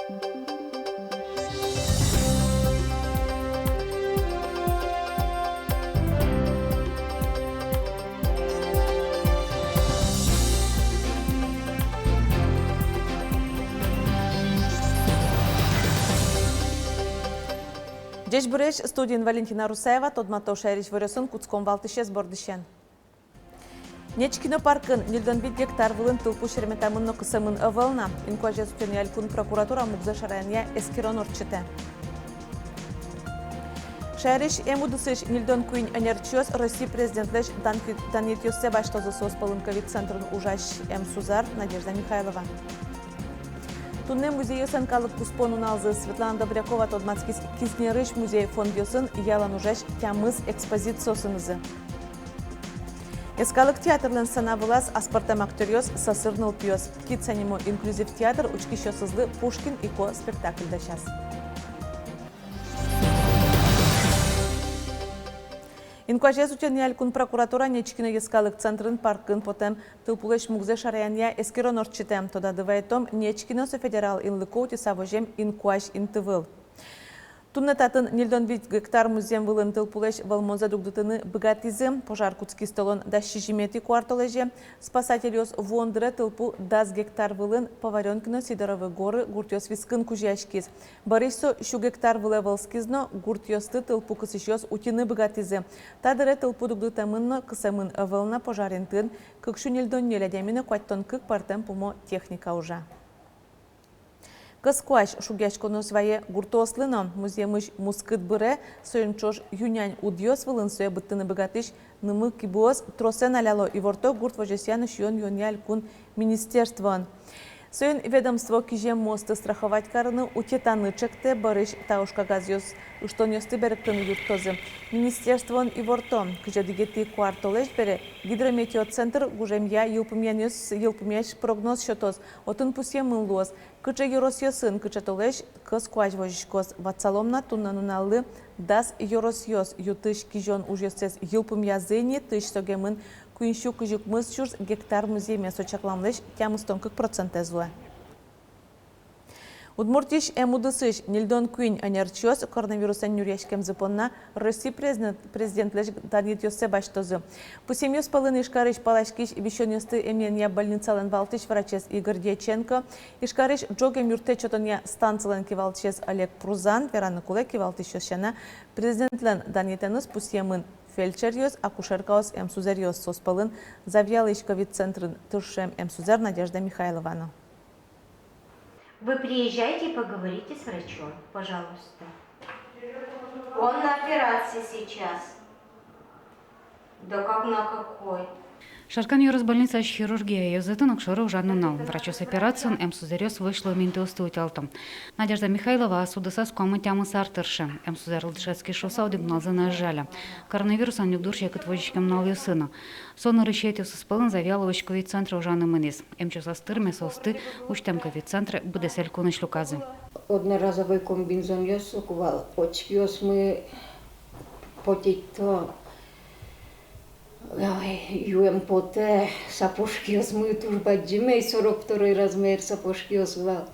Деш буреш студиен Валентина Русаева, тодмато шериш вырысын куцком валтышес бордышен. Нечкино паркын нилдон бит гектар вылын тылпу шереметамынно кысымын ывылна. Инкуаже сутеньяль кун прокуратура мукза шарайния эскирон орчыте. Шериш эмудысыш нилдон куин энерчиос Россия президентлеш Данитюсе баштозы соспалынковик центрын ужаш Сузар Надежда Михайлова. Тунне музей санкалык куспонун алзы Светлана Добрякова тодмацкис киснерыш музей фондёсын ялан ужаш тямыз экспозициосынызы. Эскалык театрлын санавылас аспартам актерёс сасырныл пьёс. Китсанимо инклюзив театр учкищёсызлы Пушкин и Ко спектакльда час. Инкуаже сутеньяль кун прокуратура нечкино ескалык центрын паркын потем тылпулеш мукзе шараяния эскирон орчитем. Тода дывайтом нечкино со федерал инлыкоути савожем инкуаж интывыл. Туннетатын нилдон бит гектар музеем вылын тылпулеш валмоза дугдытыны богатизм, пожар куцки столон да шижимети кварталеже, спасательёс вондыре тылпу 10 гектар вылын Поваренкино Сидоровы горы гуртёс вискын кужяшкиз. Борисо 1 гектар вылы валскизно гуртёсты тылпу кысышёс утины богатизм. Тадыре тылпу дугдытамынно кысамын ывылна пожарентын, кыкшу нилдон нелядямины куаттон кык партем пумо техника уже. Кыскуаш шугяшкону свае гуртослыно музеемыш мускыт быре сойынчош юнянь удьёс вылын суя быттыны богатыш нымы кибуос тросен аляло и ворто гурт вожесяны шьон юняль кун министерствон. Сойын ведомство кижем мосты страховать карыны утетаны чекте барыш таушка газёс уштонёсты беректыны юртозы. Министерствон и ворто кижедигети квартолеш бере гидрометеоцентр гужемья йылпымяш прогноз шотоз отын пусем мыллуоз. Кыча еросьёсын кычатолеш кыскуаж вожишкос ватсаломна туннануналлы дас еросьёс ютыш кижон ужёсес йылпымязыни тыш согемын куиншу кыжук мысчурс гектар музейме сочакламлеш тямыстон 40% зуэ. Удмуртиш эмудысыш нилдон куин анерчиос коронавирусан нюряшкем запонна Россия президентлеш Данитюсе баштозы. Пусемьёс палын ишкарыш палашкиш вещёнёсты эменья больницален валтыш врачес Игорь Дьяченко, ишкарыш джогем юрте чотонья станцилен кивалтыш Олег Прузан, вераны куле кивалтыш шана президентлен Данитянус пусемын фельдшерьёс, акушеркаос Сузарьёс соспалын завьялыш ковид-центрын тыршем Сузар Надежда Михайловна. Вы приезжайте и поговорите с врачом, пожалуйста. Он на операции сейчас. Да как на какой? Шаркан юросбольница хирургия язытын окшору жаннунал. Врачу с операцией Сузарёс вышло минтусты утялтым. Надежда Михайлова судыса скомы тямы сартырши. Сузар лдышецкий шоса удигналзы нажаля. Коронавирус анюкдурщик отводчиком нал сына. Сон рыщетью со спылын завяловыч ковид-центра ужаны мынис. Часа стырме состы учтем ковид-центра будесель куныш люказы. Одноразовый комбинзон ёс сукувал. Очки ёс мы потеть то. ЮМПТ сапожки осмыют уж баджимей 42 размер сапожки освал.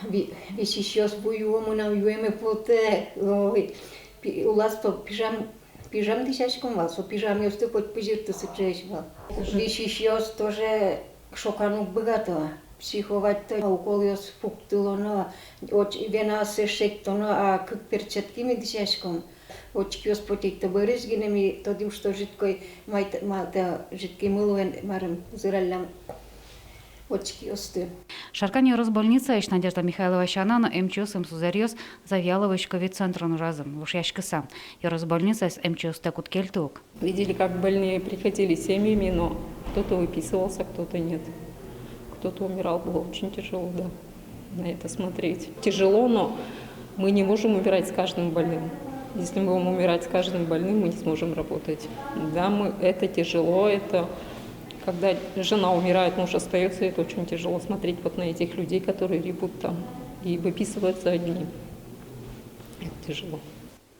Вещищёс буюому на ЮМПТ. У нас то пижам десячком вал, со пижам ёсты хоть пижирты сычешвал. Вещищёс тоже шокану богатого. Психовать-то укол ёс пуктылоно, вена сешектоно, а как перчатками десячком. Очки оспотейте бърезгинеми, тоди що житкой малта житки мылуен марым зыраллам очки осты. Шаркан юросбольница иш Надежда Михайлова шанана МЧС Сузарьёс завьяловыч ковид-центрон разом лушяшкаса. Юросбольница с МЧС текут кельтук. Видели, как больные приходили семьями, но кто-то выписывался, кто-то нет. Кто-то умирал, было очень тяжело, да, на это смотреть. Тяжело, но мы не можем умирать с каждым больным. Если мы будем умирать с каждым больным, мы не сможем работать. Да, это тяжело, это когда жена умирает, муж остается, это очень тяжело смотреть вот на этих людей, которые ревут там и выписываются одни. Это тяжело.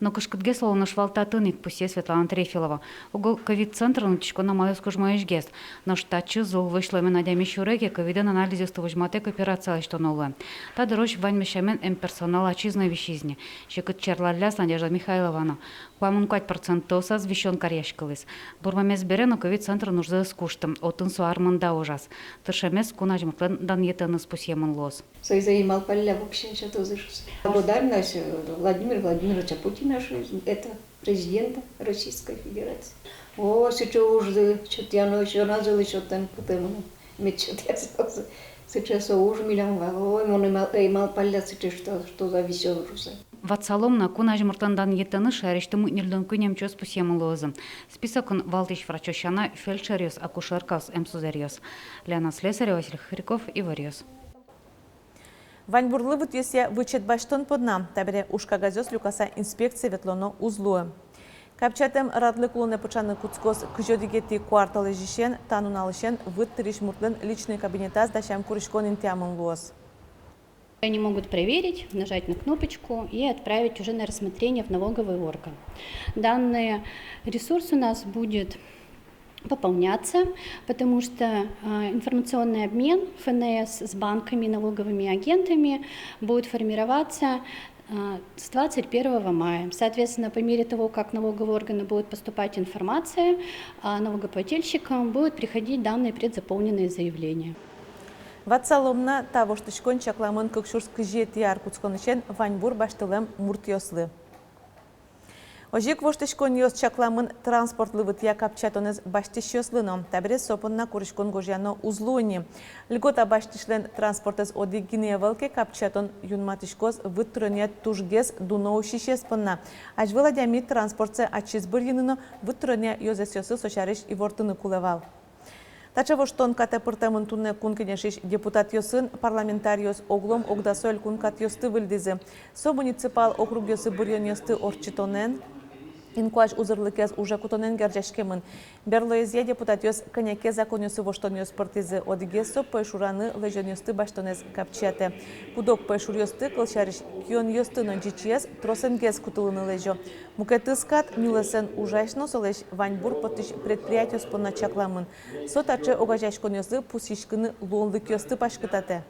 Но кышкытге солоны швалтатыник пусе Светлана Трефилова. Угол ковид-центр нутичко на малыскуж моишгест. Но штатчы зул вышло именно дямищуреге ковиден анализе стовожматек операция что новое. Та дорож вань мешамен персонала чизной вещизни. Щекот черлаляс Надежда Михайловна. Куамун 5% тоса звещен карьяшкалыс. Бурмамес берено ковид-центр нужда скуштом. Отын суармында ужас. Тыршамес кунажмаклен дан етеныс пусемон лос. Заимал поля вообще что-то зашел. Благодарность Владимиру Владимировичу Путину, это президента Российской Федерации. О, сейчас уже что-то я еще называл еще там потому мечтать я сейчас уже миллион ой, он имал поля сейчас что за веселый руса. Ватсаломна кунажмыртандан етені шәрішті мүтнелден күнем чөз пусемын лозым. Списокын валтыш врачощана фельдшерьос, акушеркас, эмсузерьос. Леонид Слесарев, Василий Хриков и Варьос. Вань бурлы вытвесе вычет баштон подна, табере ушка газёс люкаса инспекция ветлоно узлуы. Капчатем радлы кулуне пучаны куцкос кжодигети кварталы жишен, тануналышен выттыриш муртлен личный кабинета с дащам куришкон интиамын луос. Они могут проверить, нажать на кнопочку и отправить уже на рассмотрение в налоговый орган. Данный ресурс у нас будет пополняться, потому что информационный обмен ФНС с банками, налоговыми агентами будет формироваться с 21 мая. Соответственно, по мере того, как налоговые органы будут поступать информация, налогоплательщикам будут приходить данные предзаполненные заявления. Ватсаломна тавоштышкон чакламын кыкшурск жет яр куцконышен ваньбур баштылым муртьослы. Ожик воштышкон йос чакламын транспортлы вытья капчатонез баштышьослыно, табре сопонна курышкон гожьяно узлуни. Льгота баштышлен транспортез оди гиневалке капчатон юнматышкоз вытрынет тужгез дуноу шишеспонна. Ажвыла дями транспортце ачизбыр йыныно вытрыне йозесьосы сочарыш и вортыны кулевал. Тачаво штон ката пыртамын тунне кун кенешиш депутат йосын парламентариос оглом огдасоль кун кат йосты выльдизы. Со муниципал округ йосы бурьон йосты орчитонен. Инкуаш узырлыкез уже кутонен герджашкемын. Берлоезье депутат йос коньяке закон йосы воштон йос партизы. Одигесо пойшураны лежон йосты баштонез капчате. Пудок пойшур йосты кылшариш кион йосты нончичез тросенгез кутылыны лежо. Мукетыскат нюлесен ужашно солеш ваньбур потыш предприятиос понна чакламын. Со таче огажашкон йосы пусишкыны лонлык йосты пашкытате.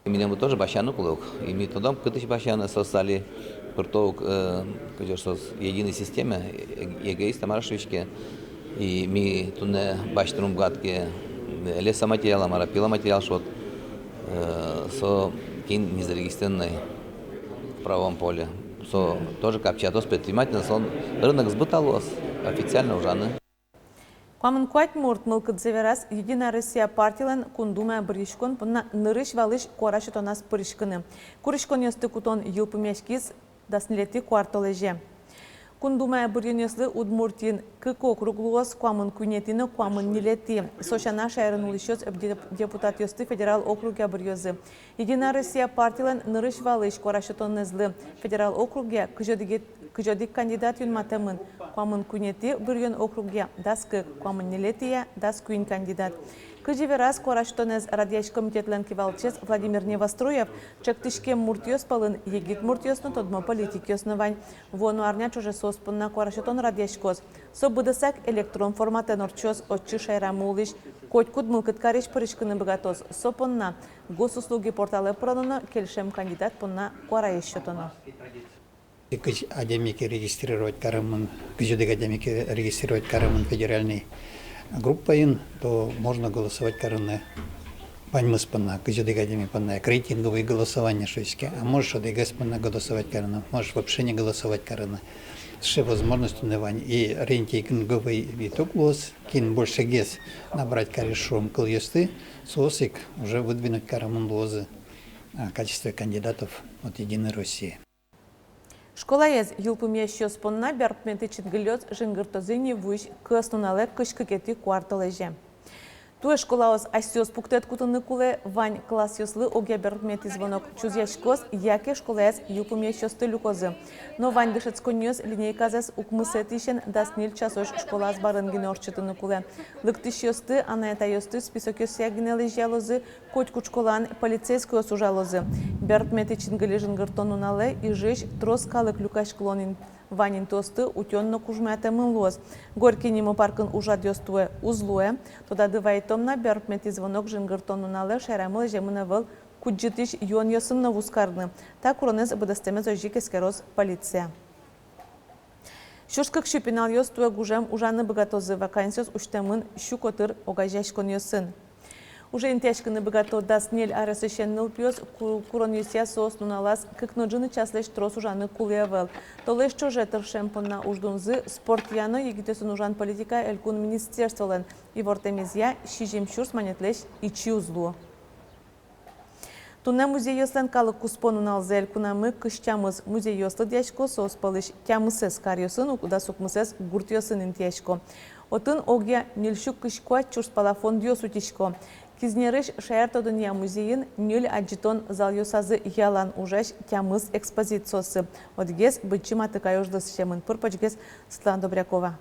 Минему тоже башану кулок. И мы туда кытыш башаны создали портовок, кажется, единой системе, егоиста маршрутчики. И мы туда баштрум гадки лесоматериал, пиломатериал, что со кин незарегистрированный в правом поле. Со тоже капчатос предпринимательность, он рынок сбыталос официально уже. Куамын куать мурт мылкыт заверас Единая Россия партиялен кундума бірішкон пұнна нырыш валыш қорашы тонас пырышкыны. Курышкон ёсты кутон йылпымешкиз даснилети квартолеже. Кундума бірінеслы Удмуртин кык округлуос куамын күнетіні куамын нилети. Сошана шайрын улышёс депутат ёсты федерал округе бірьёзы. Единая Россия партиялен нырыш валыш қорашы тоннезлы федерал округе кыжодик кандидат юнматемын. Куамын күнети бірьён округе даскы куамын нилетия дас күн кандидат. Кыжеверас қораштонез радияш комитетлен кивалчес Владимир Невостроев чактышке муртьёс палын егит муртьёсны тодмо политикёсны вань. Вону арня чуже соспынна қораштон радияшкоз. Со будысак электрон форматен орчёс отчы шайрамы улыш. Котькуд мылкыт кареш пырышкыны богатоз. Сопынна госуслуги порталы пронуно келшем кандидат пынна қораещетоно. Академики регистрировать карамын, кыжыдык академики регистрировать карамын федеральный группаин, то можно голосовать караны паньмыс панна, кыжыдык академик панна, рейтинговые голосования шуйски, а можешь одегас панна голосовать караны, можешь вообще не голосовать караны. С возможностью навань и рейтинговый итог лос, кин больше гес набрать корешом кыльёсты, сосик уже выдвинуть карамын лозы в качестве кандидатов от Единой России. Школа ез юлпумещё спонна берпмети читгылёз жингыртозыни вуш кыснунале кышкыкети кварталеже. Туе школаос асиос пуктет кутыны куле вань классиослы оге бертмети звонок чузяшкос яке школаес юпумещосты люкозы. Но вань дышецконьос линейказес укмысетишен даснил часош школас барынгин орчытыны куле. Лыктышьосты анаэтайосты списокёсягинелы жалозы котьку школан полицейскую сужалозы. Бертмети чингалежин гартонунале и жеж троскалык люкаш клонин. Ванин тосты утённо кужмята мылоз. Горький нему паркын ужадёстуе узлуе. Тода дывайтомна бертмети звонок жингартонунале шерамыл жемынавыл куджитиш йон йосынна вускарны. Так уронез быдастемез ожикескероз полиция. Шушкак шупинал йостуе гужем ужаны богатозы вакансиос уштемын щукотыр огажашкон йосын. Уже интяшканы богато даснель арасыщенныл пьёс курон юсия соос нуналас кыкноджыны часлеш трос ужаны кулевел. Толеш чоже тыршемпонна уждунзы спорт яно егитесун ужан политика элькун министерстволен и вортемизия шижем шурс манетлеш и чиузлу. Туне музей йослен калык куспон уналзы элькунамы кыштямыз музей йослы дяшко соос палыш тямысес карьосын укуда сукмысес гурт йосын интяшко. Отын огя нильшук кышкуа чурс палафон дьосу тишко. Кизнерыш шаярто дунья музейин нюль аджитон зал йосазы ялан ужаш тямыз экспозициясы. Одгез бычима тыкайождыс шемын пырпачгез Светлана Добрякова.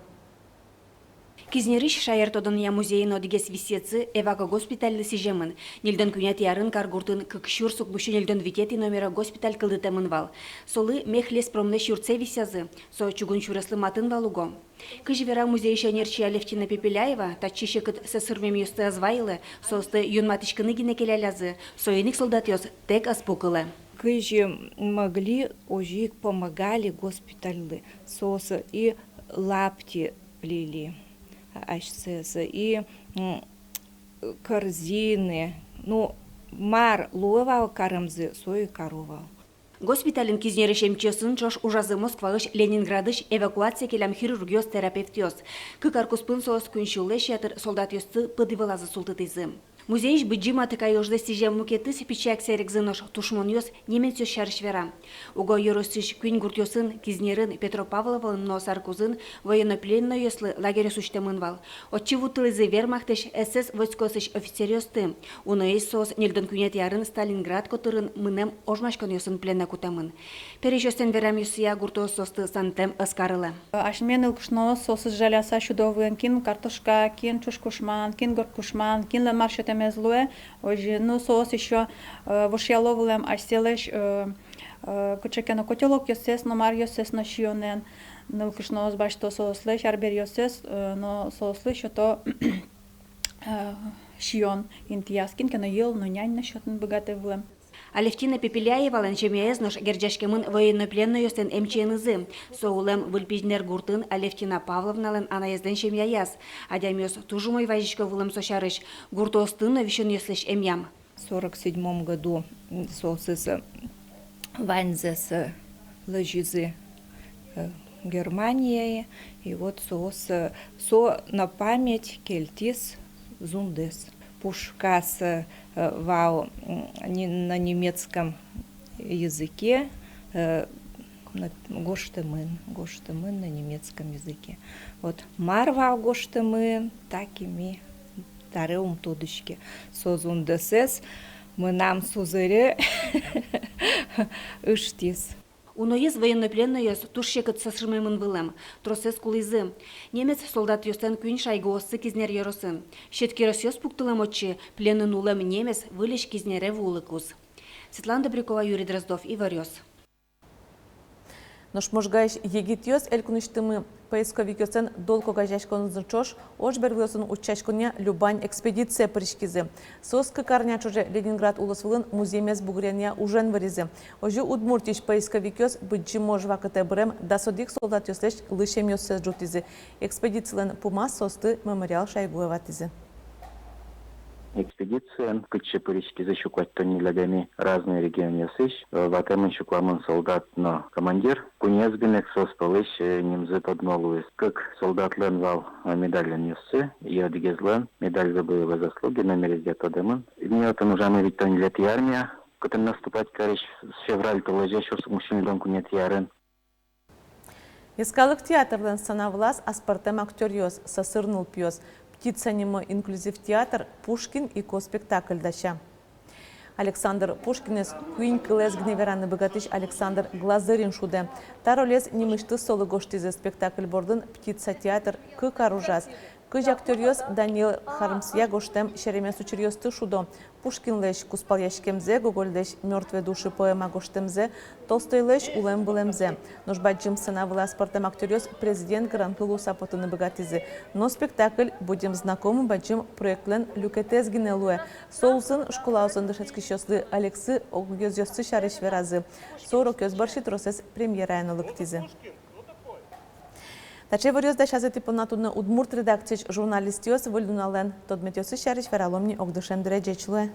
Кизнерыш шаяртодон я музейин одигес висецы эваго госпиталь сижемын. Нильден күнят ярын каргуртын кыкшур сукбушу нильден витети номера госпиталь кылдытемын вал. Солы мехлес промне шурце висязы, со чугун шураслы матын валуго. Кыжвера музей шанерчи Алевтина Пепеляева, тачище кыт сесырмем юсты азвайлы, состы юнматышкыны гинекелялязы, соиник солдат йос тек аспукылы. Кыжи могли, ожик помогали госпитали, сосы и лапти плели. И корзины, мар луывал карамзы, сой коровал. Госпиталин кизнерешем чесын чош ужазы Москвалыш Ленинградыш эвакуация келям хирургиос терапевтиос. Кыкаркуспын соос күншулы шетыр солдат йосты пыдывылазы султытызы. Музейш быджима тыкайожды сижем мукетыс пичак серекзынош тушмон йос немен сёс шарышвера. Уго йоросыш күн гуртёсын кизнерын Петропавловын носаркузын военнопленно йослы лагеря суштемын вал. Отчевутылызы вермахтыш СС войскосыш офицерёсты. Уно соос нельдон күнет ярын Сталинград котырын мынем ожмашкон йосын пленна кутамын. Пережёстен верам йосыя гуртососты сантем ыскарылы. Ашмен ылкышно сосы жаляса чудовын кин картошка, кин чушкушман, кин горкушман, кин ламаршетем злое, ожи, соус еще вошьяловлем, аж селеш кучекено котелок йосес, но мар йосес на шионен, нылкышно збач то соуслеш, арбер йосес, но соуслеш то шион интияскин, кено ел, но нянь на счетен богатый влем. Алевтина Пепеляева ланчемеезнош герджашкемын военнопленно йостен эмченызы. Соулем выльпизнер гуртын Алевтина Павловнален анаезден шемьяяс. Адямёс тужумой вазичко вылым сошарыш. Гуртостын вишен йослеш эмьям. В 1947 году соусыз ванзес лыжизы Германии. И вот соус на память кельтис зундес. Пушкас вау на немецком языке, гоштемын на немецком языке. Вот марвау гоштемын, так и ми тареум тодышки. Созундесес, мы нам сузыре ыштис. Уноез военнопленно йос тушшекыт сасырмаймын вылым. Тросес кулызы. Немец солдат йостен күн шайгосы кизнер йоросын. Щеткерос йос пуктылым отчы, пленын улым немец вылеш кизнере вулыкуз. Светлана Добрякова, Юрий Дроздов, Иварёс. Нож можгаеш егитьёс элькуныштымы поисковикёсен долго гажашконзын чош, ош бергёсын учашконя любань экспедиция пришкизы. Соска карня чоже Ленинград улысвылын музеймес бугрения ужен вырезы. Ожу удмуртиш поисковикёс быджи можва катебрем дасодик солдат ёслеш лышем ёсес жутизы. Экспедициялен пума состы мемориал шайгуеватизы. Экспедиция кычы пырышки защукать тонилягами разные регионы сыш. Ватемын шукламын солдат на командир. Кунезгенек соспалыш немзы поднолуез. Как солдатлен вал медален юсы. И одгезлен медаль за боевые заслуги номер из детодемын. Неотын ужамы ведь тонилет армия. Кытын наступать карыш с февраль толожеш урсук мужчинлен кунет ярын. Искалык театрдан санавлас аспартем актер йос, сасырнул пьёс. птицанимо инклюзив театр «Пушкин» и ко-спектакль даща. Александр Пушкинес куин кылез гневераны богатыш Александр Глазырин шуде. Таролез немышты солы гоштизе спектакль бордын «Птица театр» к-каружаз. Кыж актерёс Даниил Хармсия гоштем шеремес учерёсты шудо. Пушкин леш куспал яшкемзе, Гоголь леш мертвые души поэма гоштемзе, Толстой леш улем булемзе. Ножбаджим сына вла спортем актерёс президент Гран-Клу сапотыны богатизы. Но спектакль будем знакомы баджим проектлен люкетез гинелуэ. Соусын школаусын дышецкий шёслы Алексы огёзёсы шарыш веразы. 40 ёзбарши тросес премьера айнолыктизы. Таче варёс да шазы типонатудна удмурт редакцияч журналистиос выльдунален. Тодметёсы шарыш вераломни огдышем дреджечлуэ.